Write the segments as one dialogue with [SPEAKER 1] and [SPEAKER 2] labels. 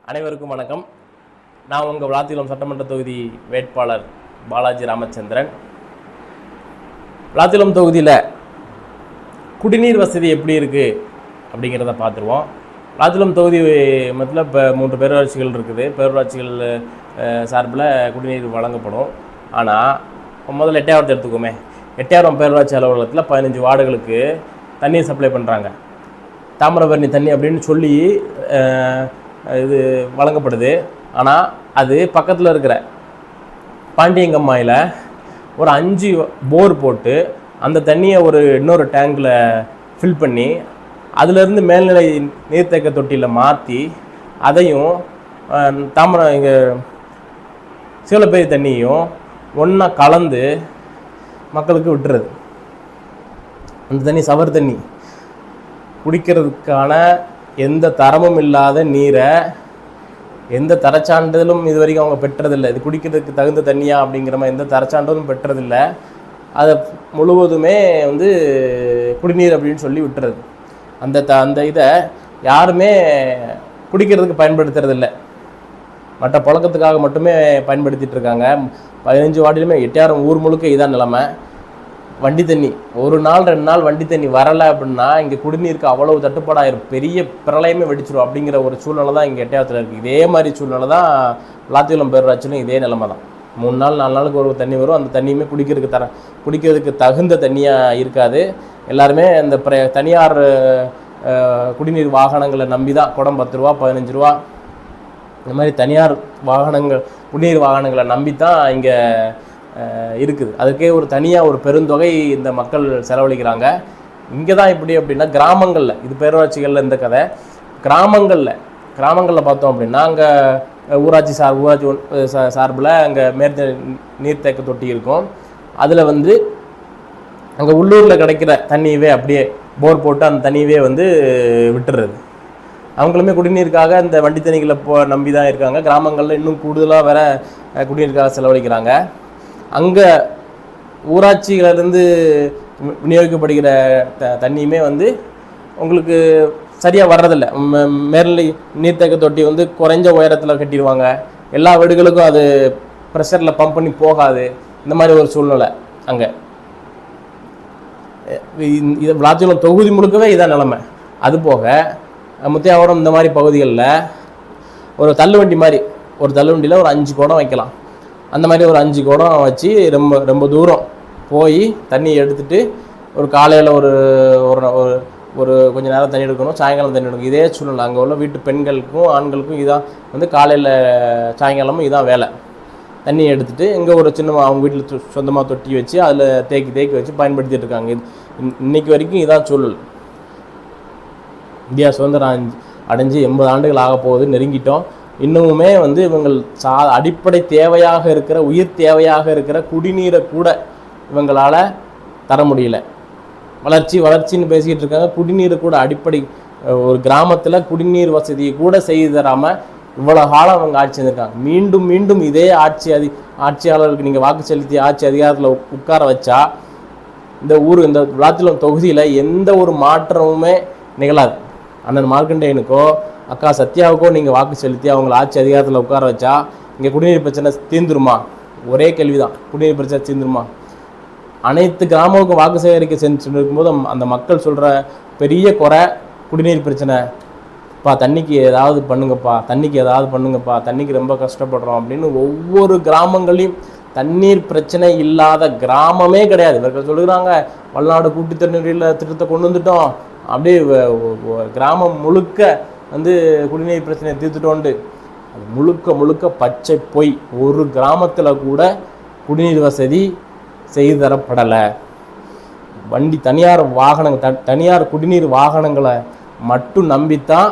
[SPEAKER 1] அனைவருக்கும் வணக்கம். நான் உங்கள் விளாத்திகுளம் சட்டமன்ற தொகுதி வேட்பாளர் பாலாஜி ராமச்சந்திரன். விளாத்திகுளம் தொகுதியில் குடிநீர் வசதி எப்படி இருக்குது அப்படிங்கிறத பார்த்துருவோம். விளாத்திகுளம் தொகுதி மொத்தத்தில் இப்போ 3 பேரூராட்சிகள் இருக்குது. பேரூராட்சிகள் சார்பில் குடிநீர் வழங்கப்படும். ஆனால் முதல்ல எட்டையாவரத்தை எடுத்துக்கோமே. எட்டையாவரம் பேரூராட்சி அலுவலகத்தில் 15 வார்டுகளுக்கு தண்ணீர் சப்ளை பண்ணுறாங்க. தாமிரபரணி தண்ணி அப்படின்னு சொல்லி இது வழங்கப்படுது. ஆனால் அது பக்கத்தில் இருக்கிற பாண்டியங்கம்மாயில் ஒரு 5 போர் போட்டு அந்த தண்ணியை இன்னொரு டேங்கில் ஃபில் பண்ணி அதிலேருந்து மேல்நிலை நீர்த்தேக்க தொட்டியில் மாற்றி அதையும் இங்கே சீலப்பேரி தண்ணியும் ஒன்றா கலந்து மக்களுக்கு விட்டுறது. அந்த தண்ணி சவர் தண்ணி, குடிக்கிறதுக்கான எந்த தரமும் இல்லாத நீரை எந்த தரச்சான்றிதழும் இது வரைக்கும் அவங்க பெற்றதில்லை. இது குடிக்கிறதுக்கு தகுந்த தண்ணியா அப்படிங்கிற மாதிரி எந்த தரச்சான்றிதழும் பெற்றதில்லை. அதை முழுவதுமே குடிநீர் அப்படின்னு சொல்லி விட்டுறது. அந்த இதை யாருமே குடிக்கிறதுக்கு பயன்படுத்துறதில்லை, மற்ற புழக்கத்துக்காக மட்டுமே பயன்படுத்திகிட்டு இருக்காங்க. 15 வார்டிலுமே எட்டையாரம் ஊர் முழுக்க இதான் நிலைமை. வண்டி தண்ணி ஒரு நாள் 2 நாள் வண்டி தண்ணி வரலை அப்படின்னா இங்கே குடிநீருக்கு அவ்வளவு தட்டுப்பாடாயிரும், பெரிய பிரளயமே வெடிச்சிடும் அப்படிங்கிற ஒரு சூழ்நிலை தான் இங்கே எட்டையாவத்தில் இருக்குது. இதே மாதிரி சூழ்நிலை தான் விளாத்திகுளம் பேரூராட்சியிலும் இதே நிலைமை தான். 3 நாள் 4 நாளுக்கு ஒரு தண்ணி வரும். அந்த தண்ணியுமே குடிக்கிறதுக்கு தகுந்த தண்ணியாக இருக்காது. எல்லாருமே அந்த தனியார் குடிநீர் வாகனங்களை நம்பி தான், குடம் 10 ரூபா 15 ரூபா இந்த மாதிரி தனியார் குடிநீர் வாகனங்களை நம்பி தான் இங்கே இருக்குது. அதுக்கே ஒரு தனியாக ஒரு பெருந்தொகை இந்த மக்கள் செலவழிக்கிறாங்க. இங்கே தான் இப்படி அப்படின்னா கிராமங்களில், இது பேரூராட்சிகளில் இந்த கதை. கிராமங்களில் பார்த்தோம் அப்படின்னா அங்கே ஊராட்சி சார்பில் அங்கே நீர்த்தேக்க தொட்டி இருக்கும். அதில் அங்கே உள்ளூரில் கிடைக்கிற தண்ணியவே அப்படியே போர் போட்டு அந்த தண்ணியவே விட்டுறது. அவங்களுமே குடிநீருக்காக இந்த வண்டி தண்ணிகளை நம்பி தான் இருக்காங்க. கிராமங்களில் இன்னும் கூடுதலாக வேற குடிநீருக்காக செலவழிக்கிறாங்க. அங்கே ஊராட்சிகளிலிருந்து விநியோகிக்கப்படுகிற தண்ணியுமே உங்களுக்கு சரியாக வர்றதில்லை. மேல்நிலை நீர்த்தேக்க தொட்டி குறைஞ்ச உயரத்தில் கட்டிடுவாங்க. எல்லா வீடுகளுக்கும் அது ப்ரெஷரில் பம்ப் பண்ணி போகாது. இந்த மாதிரி ஒரு சூழ்நிலை அங்கே. இது விளாத்திகுளம் தொகுதி முழுக்கவே இதான் நிலைமை. அதுபோக முத்தியாவரம் இந்த மாதிரி பகுதிகளில் ஒரு தள்ளுவண்டி மாதிரி, ஒரு தள்ளுவண்டியில் ஒரு 5 குடம் வைக்கலாம். அந்த மாதிரி ஒரு 5 குடம் வச்சு ரொம்ப தூரம் போய் தண்ணி எடுத்துகிட்டு ஒரு காலையில் ஒரு கொஞ்சம் நேரம் தண்ணி எடுக்கணும், சாயங்காலம் தண்ணி எடுக்கணும். இதே சூழ்நிலை அங்கே உள்ள வீட்டு பெண்களுக்கும் ஆண்களுக்கும் இதான் காலையில் சாயங்காலமும் இதான் வேலை. தண்ணி எடுத்துகிட்டு இங்கே ஒரு சின்ன அவங்க வீட்டில் சொந்தமாக தொட்டி வச்சு அதில் தேக்கி வச்சு பயன்படுத்திகிட்டு இருக்காங்க. இன்னைக்கு வரைக்கும் இதான் சூழல். இந்தியா சுதந்திரம் அடைஞ்சு 80 ஆண்டுகள் ஆக போகுது, நெருங்கிட்டோம். இன்னமுமே இவங்கள் அடிப்படை தேவையாக இருக்கிற, உயிர் தேவையாக இருக்கிற குடிநீரை கூட இவங்களால் தர முடியல. வளர்ச்சின்னு பேசிக்கிட்டு இருக்காங்க. குடிநீரை கூட அடிப்படை ஒரு கிராமத்தில் குடிநீர் வசதியை கூட செய்து தராமல் இவ்வளோ காலம் அவங்க ஆட்சி செஞ்சுருக்காங்க. மீண்டும் இதே ஆட்சியாளருக்கு நீங்கள் வாக்கு செலுத்தி ஆட்சி அதிகாரத்தில் உட்கார வச்சா இந்த விளாத்திகுளம் தொகுதியில் எந்த ஒரு மாற்றமுமே நிகழாது. அண்ணன் மார்க்கண்டேயனுக்கோ அக்கா சத்யாவுக்கோ நீங்கள் வாக்கு செலுத்தி அவங்களை ஆட்சி அதிகாரத்தில் உட்கார வச்சா இங்கே குடிநீர் பிரச்சனை தீர்ந்துருமா? ஒரே கேள்விதான், குடிநீர் பிரச்சனை தீர்ந்துருமா? அனைத்து கிராமங்களுக்கும் வாக்கு சேகரிக்க சென்று இருக்கும்போது அந்த மக்கள் சொல்கிற பெரிய குறை குடிநீர் பிரச்சனை. தண்ணிக்கு ஏதாவது பண்ணுங்கப்பா, தண்ணிக்கு ரொம்ப கஷ்டப்படுறோம் அப்படின்னு ஒவ்வொரு கிராமங்களையும் தண்ணீர் பிரச்சனை இல்லாத கிராமமே கிடையாது. இவர்கள் சொல்லுறாங்க வல்நாடு கூட்டு தண்ணீரில் திட்டத்தை கொண்டு வந்துட்டோம், அப்படியே கிராமம் முழுக்க குடிநீர் பிரச்சனையை தீர்த்துட்டோண்டு. அது முழுக்க பச்சை பொய். ஒரு கிராமத்தில் கூட குடிநீர் வசதி செய்து தரப்படலை. தனியார் குடிநீர் வாகனங்களை மட்டும் நம்பித்தான்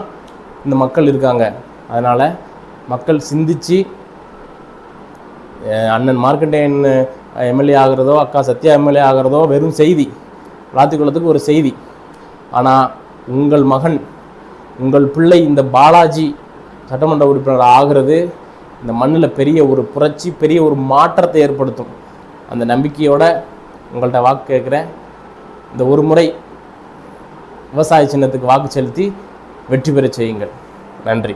[SPEAKER 1] இந்த மக்கள் இருக்காங்க. அதனால் மக்கள் சிந்திச்சு அண்ணன் மார்க்கண்டேயன் எம்எல்ஏ ஆகிறதோ அக்கா சத்யா எம்எல்ஏ ஆகிறதோ வெறும் செய்தி, விளாத்திகுளத்துக்கு ஒரு செய்தி. ஆனால் உங்கள் மகன், உங்கள் பிள்ளை இந்த பாலாஜி சட்டமன்ற உறுப்பினர் ஆகிறது இந்த மண்ணில் பெரிய ஒரு புரட்சி, பெரிய ஒரு மாற்றத்தை ஏற்படுத்தும். அந்த நம்பிக்கையோட உங்கள்கிட்ட வாக்கு கேட்குறேன். இந்த ஒரு முறை விவசாய சின்னத்துக்கு வாக்கு செலுத்தி வெற்றி பெற செய்யுங்கள். நன்றி.